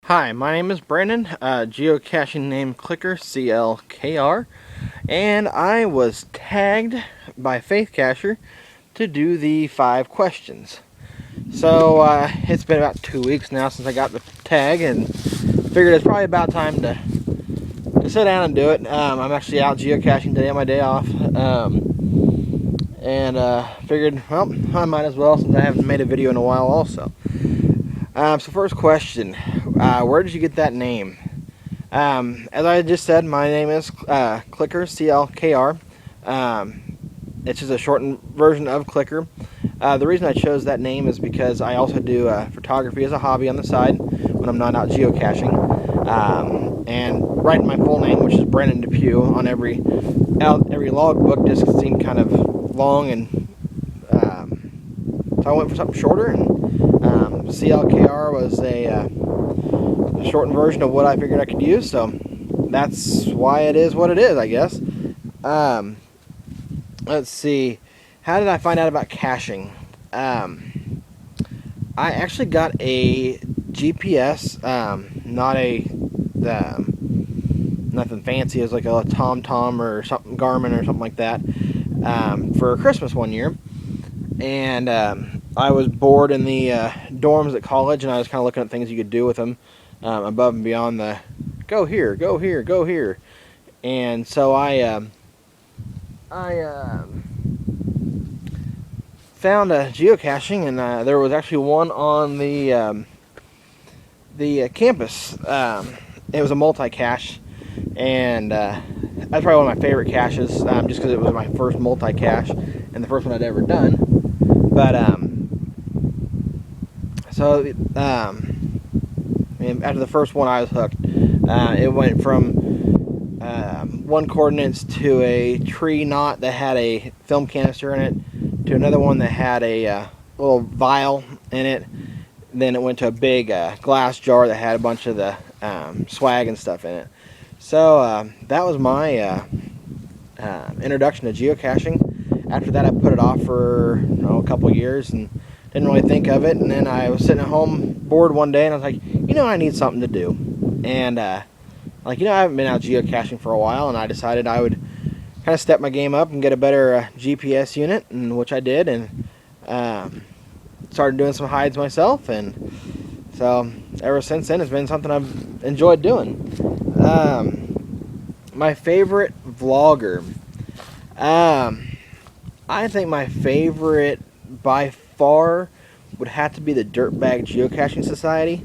Hi, my name is Brandon, geocaching name Clicker, CLKR, and I was tagged by Faith Cacher to do the 5 questions. So it's been about 2 weeks now since I got the tag, and figured it's probably about time to sit down and do it. I'm actually out geocaching today on my day off, and figured, well, I might as well since I haven't made a video in a while also. So first question, where did you get that name? As I just said, my name is Clicker, CLKR. It's just a shortened version of Clicker. The reason I chose that name is because I also do photography as a hobby on the side when I'm not out geocaching. And writing my full name, which is Brandon Depew, on every logbook just seemed kind of long, and so I went for something shorter, and CLKR was a shortened version of what I figured I could use, so that's why it is what it is, I guess. Let's see, how did I find out about caching? I actually got a GPS, not a nothing fancy, it was like a TomTom or something, Garmin or something like that, for Christmas one year. And I was bored in the dorms at college, and I was kind of looking at things you could do with them above and beyond the go here, go here, go here. And so I found a geocaching, and there was actually one on the campus. It was a multi-cache, and that's probably one of my favorite caches, just because it was my first multi-cache and the first one I'd ever done. But after the first one, I was hooked. It went from one coordinates to a tree knot that had a film canister in it, to another one that had a little vial in it. Then it went to a big glass jar that had a bunch of the swag and stuff in it. So that was my introduction to geocaching. After that, I put it off for a couple years and didn't really think of it. And then I was sitting at home bored one day, and I was like, I need something to do. And I haven't been out geocaching for a while, and I decided I would kind of step my game up and get a better GPS unit, and which I did, and started doing some hides myself. And so ever since then, it's been something I've enjoyed doing. My favorite vlogger. I think my favorite by far would have to be the Dirtbag Geocaching Society.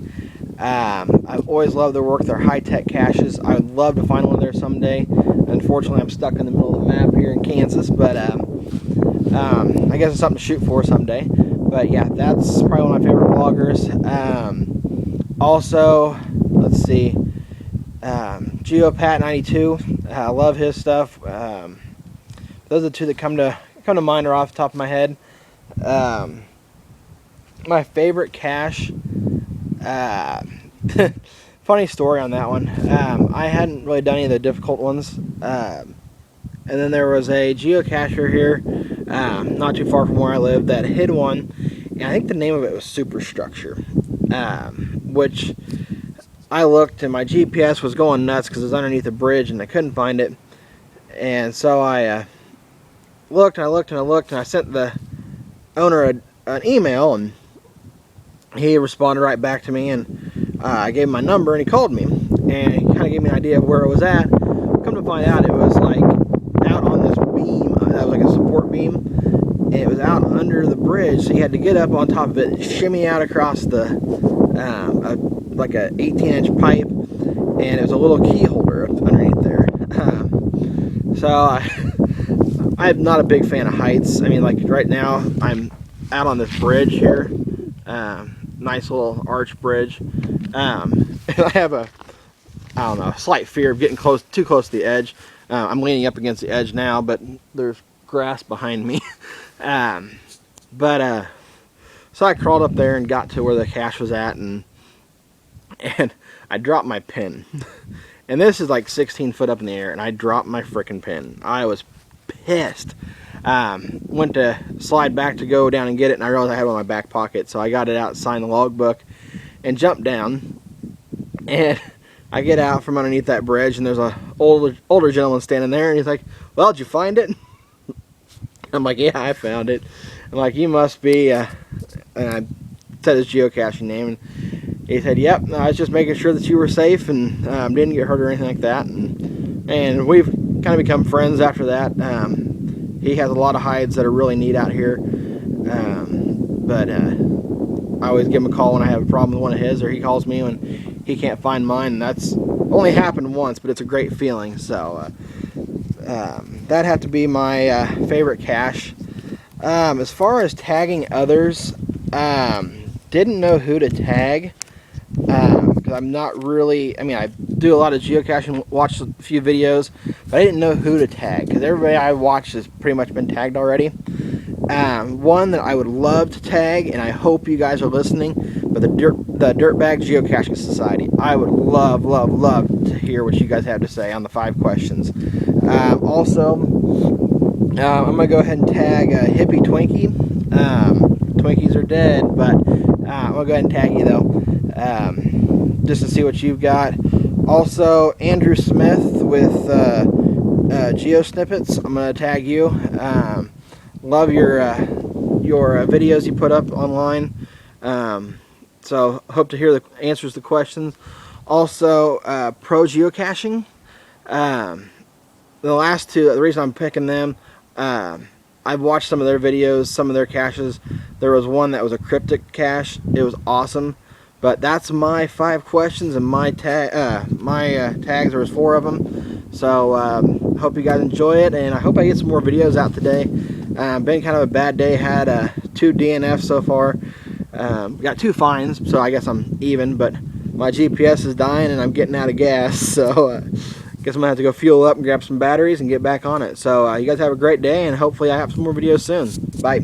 I've always loved their work, their high-tech caches. I would love to find one there someday. Unfortunately, I'm stuck in the middle of the map here in Kansas, but I guess it's something to shoot for someday. But yeah, that's probably one of my favorite vloggers. Also, let's see, Geopat92. I love his stuff. Those are the two that come to mind right off the top of my head. My favorite cache, funny story on that one. I hadn't really done any of the difficult ones, and then there was a geocacher here, not too far from where I live, that hid one, and I think the name of it was Superstructure, which I looked, and my GPS was going nuts because it was underneath a bridge and I couldn't find it. And so I looked and I looked and I looked, and I sent the owner an email, and he responded right back to me, and I gave him my number, and he called me, and he kind of gave me an idea of where it was at. Come to find out, it was like out on this beam, that was like a support beam, and it was out under the bridge, so you had to get up on top of it and shimmy out across the like a 18-inch pipe, and it was a little key holder underneath there. So I'm not a big fan of heights. I mean, like right now, I'm out on this bridge here, nice little arch bridge, and I have a slight fear of getting too close to the edge. I'm leaning up against the edge now, but there's grass behind me. So I crawled up there and got to where the cache was at, and I dropped my pin. And this is like 16 foot up in the air, and I dropped my frickin' pin. I was pissed. Went to slide back to go down and get it, and I realized I had it in my back pocket, so I got it out, signed the logbook, and jumped down. And I get out from underneath that bridge, and there's a older gentleman standing there, and he's like, "Well, did you find it?" I'm like, "Yeah, I found it." I'm like, "You must be," and I said his geocaching name, and he said, "Yep, no, I was just making sure that you were safe and didn't get hurt or anything like that." And we've kind of become friends after that. He has a lot of hides that are really neat out here, but I always give him a call when I have a problem with one of his, or he calls me when he can't find mine, and that's only happened once, but it's a great feeling. So that had to be my favorite cache. As far as tagging others, didn't know who to tag, because I'm not really, I mean, I do a lot of geocaching, watch a few videos, but I didn't know who to tag, because everybody I watched has pretty much been tagged already. One that I would love to tag, and I hope you guys are listening, but the Dirtbag Geocaching Society. I would love to hear what you guys have to say on the 5 questions. Also, I'm going to go ahead and tag Hippie Twinkie. Twinkies are dead, but I'm going to go ahead and tag you, though, just to see what you've got. Also, Andrew Smith with Geo Snippets. I'm going to tag you. Love your videos you put up online. So hope to hear the answers to questions. Also, Pro Geocaching. The last two, the reason I'm picking them, I've watched some of their videos, some of their caches. There was one that was a cryptic cache. It was awesome. But that's my 5 questions and my tags. There was 4 of them. So hope you guys enjoy it, and I hope I get some more videos out today. Been kind of a bad day. Had 2 DNFs so far. Got 2 fines, so I guess I'm even. But my GPS is dying, and I'm getting out of gas. So guess I'm gonna have to go fuel up and grab some batteries and get back on it. So you guys have a great day, and hopefully I have some more videos soon. Bye.